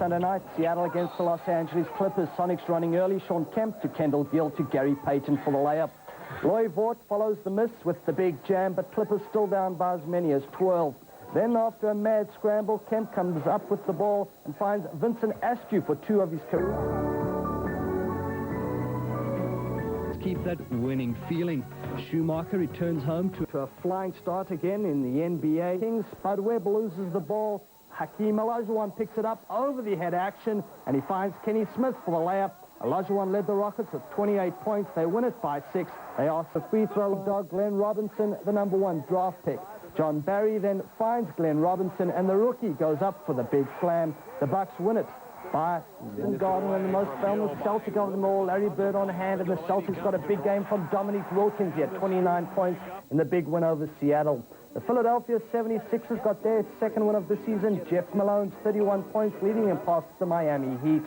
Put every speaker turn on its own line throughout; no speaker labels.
Sunday night. Seattle against the Los Angeles Clippers. Sonics running early. Sean Kemp to Kendall Gill to Gary Payton for the layup. Loy Vaught follows the miss with the big jam, but Clippers still down by as many as 12. Then after a mad scramble, Kemp comes up with the ball and finds Vincent Askew for 2 of his career.
Keep that winning feeling. Schumacher returns home to
a flying start again in the NBA. Kings, Spud Webb loses the ball. Hakeem Olajuwon picks it up over the head action, and he finds Kenny Smith for the layup. Olajuwon led the Rockets with 28 points. They win it by 6. They ask the free throw dog Glenn Robinson, the #1 draft pick. John Barry then finds Glenn Robinson, and the rookie goes up for the big slam. The Bucks win it by Gardner, and the most famous Celtic of them all, Larry Bird on hand, and the Celtics got a big game from Dominique Wilkins. He had 29 points in the big win over Seattle. The Philadelphia 76ers got their second win of the season. Jeff Malone's 31 points, leading them past the Miami Heat.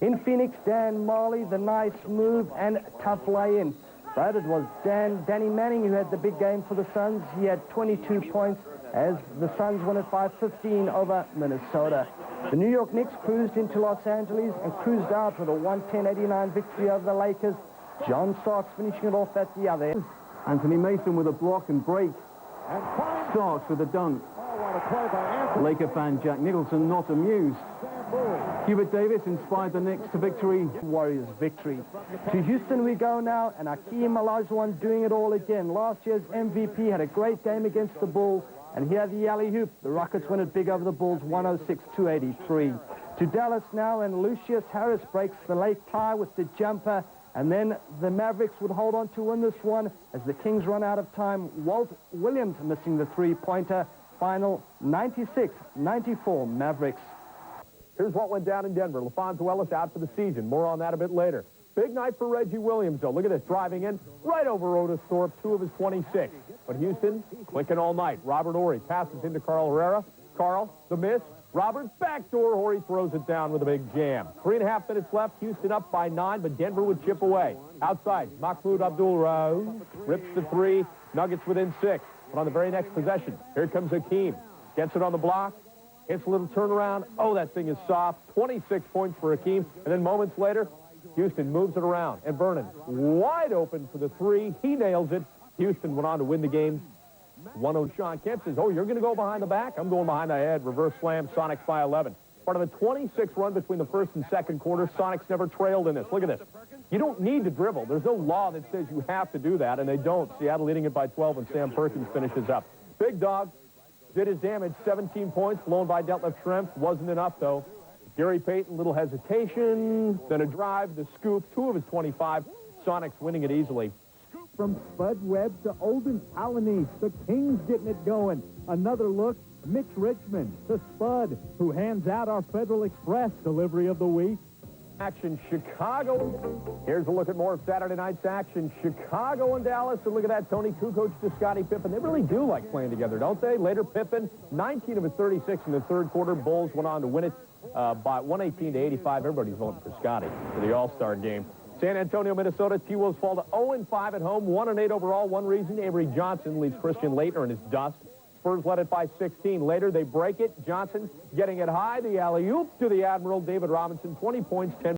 In Phoenix, Dan Marley, the nice move and tough lay-in. But it was Danny Manning who had the big game for the Suns. He had 22 points as the Suns won it by 15 over Minnesota. The New York Knicks cruised into Los Angeles and cruised out with a 110-89 victory over the Lakers. John Starks finishing it off at the other end. Anthony Mason with a block and break. Starks with a dunk. Laker fan Jack Nicholson not amused. Hubert Davis inspired the Knicks to victory. Warriors victory. To Houston we go now, and Hakeem Olajuwon doing it all again. Last year's MVP had a great game against the Bulls, and here the alley-oop. The Rockets win it big over the Bulls, 106-83. To Dallas now, and Lucius Harris breaks the late tie with the jumper, and then the Mavericks would hold on to win this one as the Kings run out of time. Walt Williams missing the three-pointer. Final 96-94 Mavericks.
Here's what went down in Denver. LaFonso Ellis out for the season. More on that a bit later. Big night for Reggie Williams, though. Look at this, driving in right over Otis Thorpe, 2 of his 26. But Houston, clicking all night. Robert Horry passes into Carl Herrera. Carl, the miss. Roberts, backdoor. Horry throws it down with a big jam. 3.5 minutes left. Houston up by 9, but Denver would chip away. Outside, Mahmoud Abdul-Rauf rips the 3. Nuggets within 6. But on the very next possession, here comes Hakeem. Gets it on the block. Hits a little turnaround. Oh, that thing is soft. 26 points for Hakeem. And then moments later, Houston moves it around. And Vernon wide open for the 3. He nails it. Houston went on to win the game. 1-0. Sean Kemp says, oh, you're going to go behind the back? I'm going behind the head. Reverse slam. Sonics by 11. Part of a 26 run between the first and second quarter. Sonics never trailed in this. Look at this. You don't need to dribble. There's no law that says you have to do that, and they don't. Seattle leading it by 12, and Sam Perkins finishes up. Big Dog did his damage. 17 points, blown by Detlef Schrempf. Wasn't enough, though. Gary Payton, little hesitation, then a drive, the scoop, 2 of his 25. Sonics winning it easily.
From Spud Webb to Olden Alanis, the Kings getting it going. Another look, Mitch Richmond to Spud, who hands out our Federal Express delivery of the week.
Action, Chicago. Here's a look at more of Saturday night's action. Chicago and Dallas. And look at that, Tony Kukoc to Scottie Pippen. They really do like playing together, don't they? Later, Pippen, 19 of his 36 in the third quarter. Bulls went on to win it by 118-85. Everybody's voting for Scottie for the All-Star game. San Antonio, Minnesota. T-Wolves fall to 0-5 at home, 1-8 overall. One reason, Avery Johnson leaves Christian Laettner in his dust. Spurs led it by 16. Later, they break it. Johnson getting it high. The alley-oop to the Admiral. David Robinson, 20 points, 10